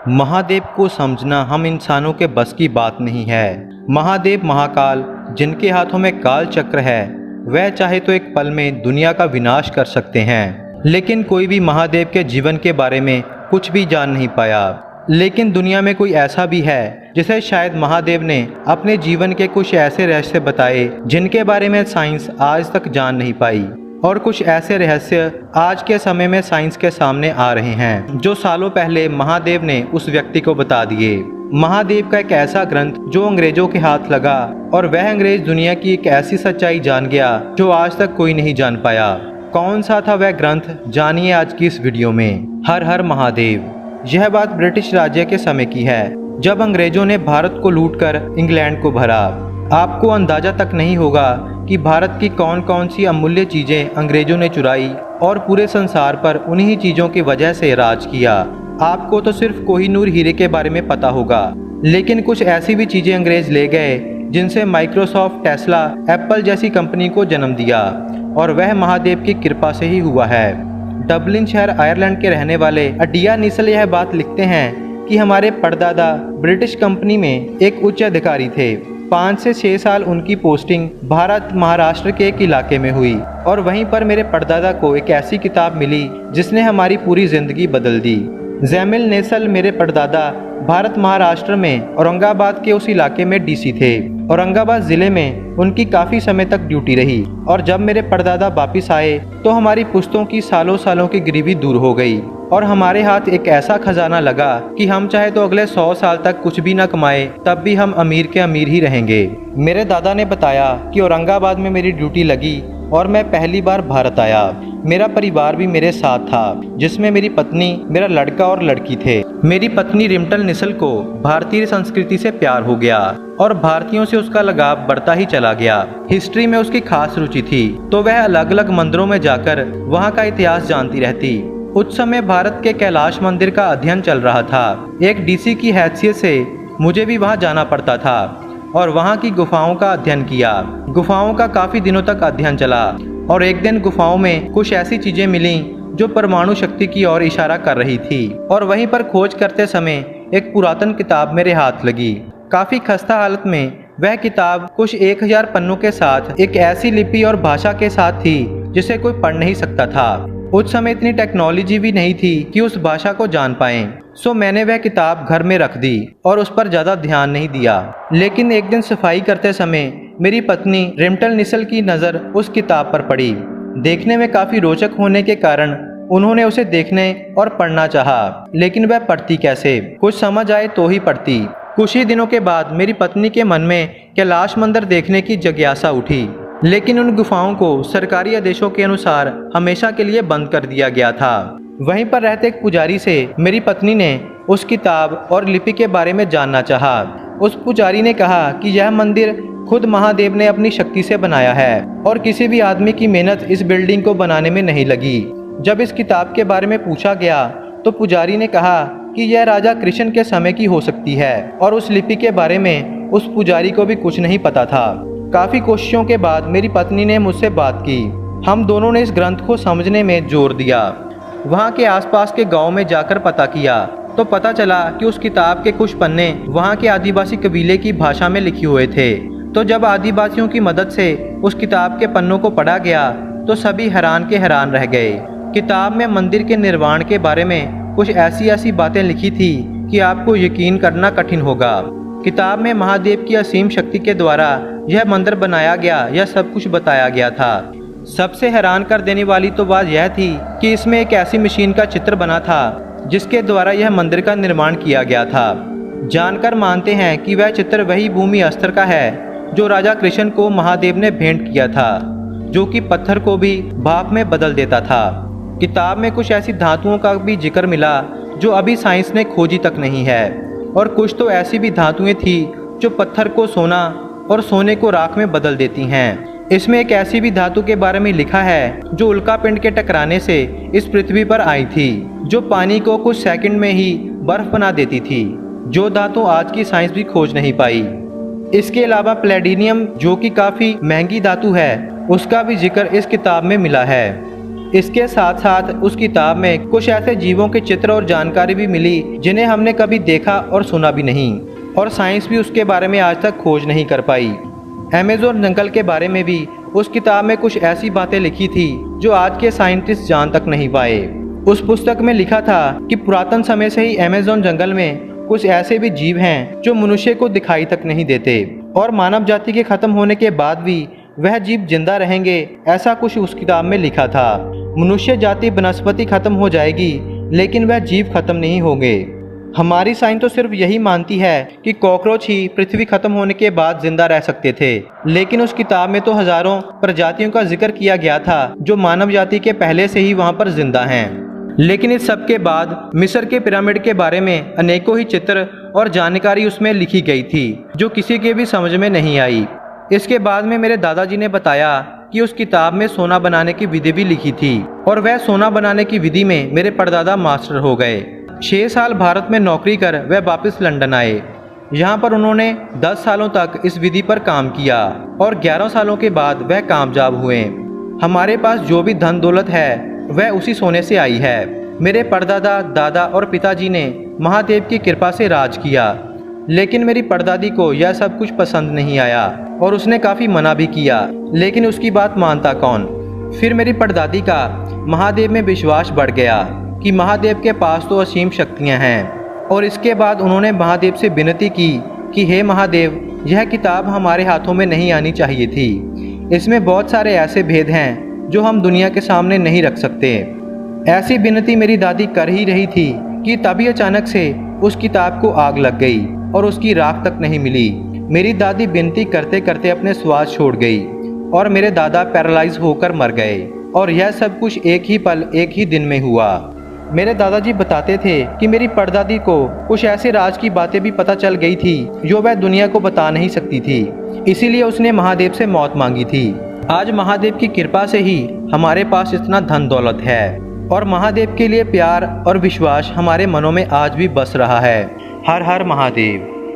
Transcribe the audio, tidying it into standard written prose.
महादेव को समझना हम इंसानों के बस की बात नहीं है। महादेव महाकाल, जिनके हाथों में काल चक्र है, वह चाहे तो एक पल में दुनिया का विनाश कर सकते हैं। लेकिन कोई भी महादेव के जीवन के बारे में कुछ भी जान नहीं पाया। लेकिन दुनिया में कोई ऐसा भी है जिसे शायद महादेव ने अपने जीवन के कुछ ऐसे रहस्य बताए जिनके बारे में साइंस आज तक जान नहीं पाई। और कुछ ऐसे रहस्य आज के समय में साइंस के सामने आ रहे हैं जो सालों पहले महादेव ने उस व्यक्ति को बता दिए। महादेव का एक ऐसा ग्रंथ जो अंग्रेजों के हाथ लगा और वह अंग्रेज दुनिया की एक ऐसी सच्चाई जान गया जो आज तक कोई नहीं जान पाया। कौन सा था वह ग्रंथ, जानिए आज की इस वीडियो में। हर हर महादेव। यह बात ब्रिटिश राज्य के समय की है, जब अंग्रेजों ने भारत को लूटकर इंग्लैंड को भरा। आपको अंदाजा तक नहीं होगा कि भारत की कौन कौन सी अमूल्य चीज़ें अंग्रेजों ने चुराई और पूरे संसार पर उन्हीं चीज़ों की वजह से राज किया। आपको तो सिर्फ कोहिनूर हीरे के बारे में पता होगा, लेकिन कुछ ऐसी भी चीज़ें अंग्रेज ले गए जिनसे माइक्रोसॉफ्ट, टेस्ला, एप्पल जैसी कंपनी को जन्म दिया, और वह महादेव की कृपा से ही हुआ है। डबलिन शहर आयरलैंड के रहने वाले अडिया निसल यह बात लिखते हैं कि हमारे परदादा ब्रिटिश कंपनी में एक उच्च अधिकारी थे। 5 से 6 साल उनकी पोस्टिंग भारत महाराष्ट्र के एक इलाके में हुई, और वहीं पर मेरे परदादा को एक ऐसी किताब मिली जिसने हमारी पूरी जिंदगी बदल दी। जैमिल नेसल मेरे परदादा भारत महाराष्ट्र में औरंगाबाद के उस इलाके में डीसी थे। औरंगाबाद जिले में उनकी काफ़ी समय तक ड्यूटी रही, और जब मेरे परदादा वापिस आए तो हमारी पुश्तों की सालों सालों की गरीबी दूर हो गई और हमारे हाथ एक ऐसा खजाना लगा कि हम चाहे तो अगले 100 साल तक कुछ भी न कमाए तब भी हम अमीर के अमीर ही रहेंगे। मेरे दादा ने बताया कि औरंगाबाद में मेरी ड्यूटी लगी और मैं पहली बार भारत आया। मेरा परिवार भी मेरे साथ था, जिसमें मेरी पत्नी, मेरा लड़का और लड़की थे। मेरी पत्नी रिम्टल निसल को भारतीय संस्कृति से प्यार हो गया और भारतीयों से उसका लगाव बढ़ता ही चला गया। हिस्ट्री में उसकी खास रुचि थी, तो वह अलग अलग मंदिरों में जाकर वहाँ का इतिहास जानती रहती। उस समय भारत के कैलाश मंदिर का अध्ययन चल रहा था। एक डीसी की हैसियत से मुझे भी वहाँ जाना पड़ता था और वहाँ की गुफाओं का अध्ययन किया। गुफाओं का काफ़ी दिनों तक अध्ययन चला, और एक दिन गुफाओं में कुछ ऐसी चीज़ें मिलीं जो परमाणु शक्ति की ओर इशारा कर रही थी। और वहीं पर खोज करते समय एक पुरातन किताब मेरे हाथ लगी। काफ़ी खस्ता हालत में वह किताब कुछ 1000 पन्नों के साथ एक ऐसी लिपि और भाषा के साथ थी जिसे कोई पढ़ नहीं सकता था। उस समय इतनी टेक्नोलॉजी भी नहीं थी कि उस भाषा को जान पाएं। सो मैंने वह किताब घर में रख दी और उस पर ज़्यादा ध्यान नहीं दिया। लेकिन एक दिन सफाई करते समय मेरी पत्नी रिम्टल निसल की नज़र उस किताब पर पड़ी। देखने में काफ़ी रोचक होने के कारण उन्होंने उसे देखने और पढ़ना चाहा, लेकिन वह पढ़ती कैसे, कुछ समझ आए तो ही पढ़ती। कुछ ही दिनों के बाद मेरी पत्नी के मन में कैलाश मंदिर देखने की जिज्ञासा उठी, लेकिन उन गुफाओं को सरकारी आदेशों के अनुसार हमेशा के लिए बंद कर दिया गया था। वहीं पर रहते एक पुजारी से मेरी पत्नी ने उस किताब और लिपि के बारे में जानना चाहा। उस पुजारी ने कहा कि यह मंदिर खुद महादेव ने अपनी शक्ति से बनाया है और किसी भी आदमी की मेहनत इस बिल्डिंग को बनाने में नहीं लगी। जब इस किताब के बारे में पूछा गया तो पुजारी ने कहा कि यह राजा कृष्ण के समय की हो सकती है, और उस लिपि के बारे में उस पुजारी को भी कुछ नहीं पता था। काफ़ी कोशिशों के बाद मेरी पत्नी ने मुझसे बात की। हम दोनों ने इस ग्रंथ को समझने में जोर दिया। वहाँ के आसपास के गांव में जाकर पता किया तो पता चला कि उस किताब के कुछ पन्ने वहाँ के आदिवासी कबीले की भाषा में लिखे हुए थे। तो जब आदिवासियों की मदद से उस किताब के पन्नों को पढ़ा गया तो सभी हैरान के हैरान रह गए। किताब में मंदिर के निर्माण के बारे में कुछ ऐसी बातें लिखी थी कि आपको यकीन करना कठिन होगा। किताब में महादेव की असीम शक्ति के द्वारा यह मंदिर बनाया गया, यह सब कुछ बताया गया था। सबसे हैरान कर देने वाली तो बात यह थी कि इसमें एक ऐसी मशीन का चित्र बना था जिसके द्वारा यह मंदिर का निर्माण किया गया था। जानकर मानते हैं कि वह चित्र वही भूमि अस्त्र का है जो राजा कृष्ण को महादेव ने भेंट किया था, जो कि पत्थर को भी भाप में बदल देता था। किताब में कुछ ऐसी धातुओं का भी जिक्र मिला जो अभी साइंस ने खोजी तक नहीं है, और कुछ तो ऐसी भी धातुएं थी जो पत्थर को सोना और सोने को राख में बदल देती हैं। इसमें एक ऐसी भी धातु के बारे में लिखा है जो उल्कापिंड के टकराने से इस पृथ्वी पर आई थी, जो पानी को कुछ सेकंड में ही बर्फ बना देती थी, जो धातु आज की साइंस भी खोज नहीं पाई। इसके अलावा प्लेडिनियम, जो कि काफ़ी महंगी धातु है, उसका भी जिक्र इस किताब में मिला है। इसके साथ साथ उस किताब में कुछ ऐसे जीवों के चित्र और जानकारी भी मिली जिन्हें हमने कभी देखा और सुना भी नहीं, और साइंस भी उसके बारे में आज तक खोज नहीं कर पाई। अमेज़न जंगल के बारे में भी उस किताब में कुछ ऐसी बातें लिखी थी जो आज के साइंटिस्ट जान तक नहीं पाए। उस पुस्तक में लिखा था कि पुरातन समय से ही अमेज़न जंगल में कुछ ऐसे भी जीव हैं जो मनुष्य को दिखाई तक नहीं देते, और मानव जाति के खत्म होने के बाद भी वह जीव जिंदा रहेंगे, ऐसा कुछ उस किताब में लिखा था। मनुष्य जाति वनस्पति खत्म हो जाएगी, लेकिन वह जीव खत्म नहीं होंगे। हमारी साइंस तो सिर्फ यही मानती है कि कॉकरोच ही पृथ्वी खत्म होने के बाद जिंदा रह सकते थे, लेकिन उस किताब में तो हजारों प्रजातियों का जिक्र किया गया था जो मानव जाति के पहले से ही वहां पर जिंदा हैं। लेकिन इस सब के बाद मिस्र के पिरामिड के बारे में अनेकों ही चित्र और जानकारी उसमें लिखी गई थी जो किसी के भी समझ में नहीं आई। इसके बाद में मेरे दादाजी ने बताया कि उस किताब में सोना बनाने की विधि भी लिखी थी, और वह सोना बनाने की विधि में मेरे परदादा मास्टर हो गए। 6 साल भारत में नौकरी कर वह वापस लंदन आए। यहाँ पर उन्होंने 10 सालों तक इस विधि पर काम किया और 11 सालों के बाद वह कामयाब हुए। हमारे पास जो भी धन दौलत है वह उसी सोने से आई है। मेरे परदादा, दादा और पिताजी ने महादेव की कृपा से राज किया, लेकिन मेरी परदादी को यह सब कुछ पसंद नहीं आया और उसने काफ़ी मना भी किया, लेकिन उसकी बात मानता कौन। फिर मेरी परदादी का महादेव में विश्वास बढ़ गया कि महादेव के पास तो असीम शक्तियाँ हैं, और इसके बाद उन्होंने महादेव से विनती की कि हे महादेव, यह किताब हमारे हाथों में नहीं आनी चाहिए थी। इसमें बहुत सारे ऐसे भेद हैं जो हम दुनिया के सामने नहीं रख सकते। ऐसी विनती मेरी दादी कर ही रही थी कि तभी अचानक से उस किताब को आग लग गई और उसकी राख तक नहीं मिली। मेरी दादी विनती करते करते अपने श्वास छोड़ गई और मेरे दादा पैरालाइज होकर मर गए, और यह सब कुछ एक ही पल, एक ही दिन में हुआ। मेरे दादाजी बताते थे कि मेरी परदादी को कुछ ऐसे राज की बातें भी पता चल गई थी जो वह दुनिया को बता नहीं सकती थी, इसीलिए उसने महादेव से मौत मांगी थी। आज महादेव की कृपा से ही हमारे पास इतना धन दौलत है, और महादेव के लिए प्यार और विश्वास हमारे मनों में आज भी बस रहा है। हर हर महादेव।